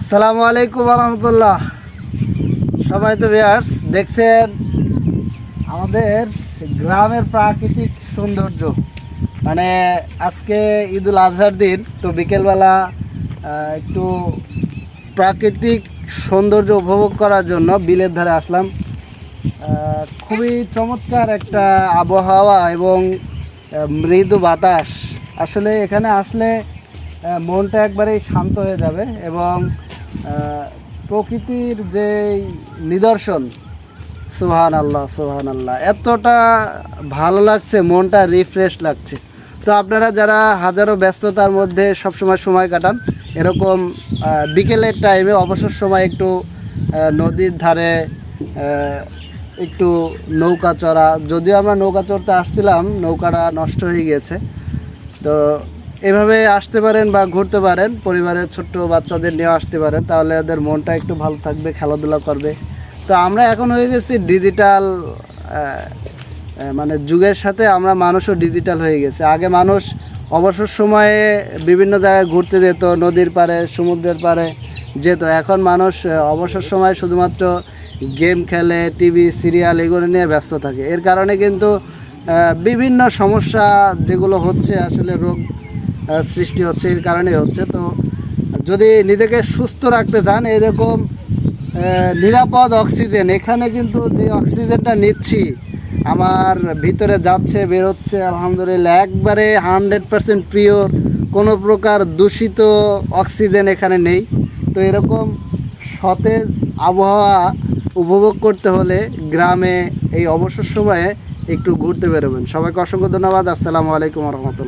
আসসালামু আলাইকুম রহমতুল্লাহ। সবাই তো ভিউয়ার্স দেখছেন আমাদের গ্রামের প্রাকৃতিক সৌন্দর্য। মানে আজকে ঈদুল আজহার দিন, তো বিকেলবেলা একটু প্রাকৃতিক সৌন্দর্য উপভোগ করার জন্য বিলের ধারে আসলাম। খুবই চমৎকার একটা আবহাওয়া এবং মৃদু বাতাস। আসলে এখানে আসলে মনটা একবারেই শান্ত হয়ে যাবে এবং প্রকৃতির যে নিদর্শন, সুবহান আল্লাহ সুবহান আল্লাহ, এতটা ভালো লাগছে, মনটা রিফ্রেশ লাগছে। তো আপনারা যারা হাজারো ব্যস্ততার মধ্যে সবসময় সময় কাটান, এরকম বিকেলের টাইমে অবসর সময় একটু নদীর ধারে একটু নৌকা চড়া, যদিও আমরা নৌকা চড়তে আসছিলাম, নৌকাটা নষ্ট হয়ে গিয়েছে। তো এভাবে আসতে পারেন বা ঘুরতে পারেন, পরিবারের ছোট্ট বাচ্চাদের নিয়ে আসতে পারেন, তাহলে ওদের মনটা একটু ভালো থাকবে, খেলাধুলা করবে। তো আমরা এখন হয়ে গেছি ডিজিটাল, মানে যুগের সাথে আমরা মানুষও ডিজিটাল হয়ে গেছে। আগে মানুষ অবসর সময়ে বিভিন্ন জায়গায় ঘুরতে যেত, নদীর পাড়ে, সমুদ্রের পাড়ে যেত। এখন মানুষ অবসর সময় শুধুমাত্র গেম খেলে, টিভি সিরিয়াল এগুলো নিয়ে ব্যস্ত থাকে। এর কারণে কিন্তু বিভিন্ন সমস্যা যেগুলো হচ্ছে, আসলে রোগ সৃষ্টি হচ্ছে, এর কারণেই হচ্ছে। তো যদি নিজেকে সুস্থ রাখতে চান, এরকম নিরাপদ অক্সিজেন, এখানে কিন্তু যে অক্সিজেনটা নিচ্ছি আমার ভিতরে যাচ্ছে, বেরোচ্ছে, আলহামদুলিল্লাহ একবারে 100% পিওর, কোনো প্রকার দূষিত অক্সিজেন এখানে নেই। তো এরকম সতেজ আবহাওয়া উপভোগ করতে হলে গ্রামে এই অবসর সময়ে একটু ঘুরতে বেরোবেন। সবাইকে অসংখ্য ধন্যবাদ। আসসালামু আলাইকুম রহমতুল্লাহ।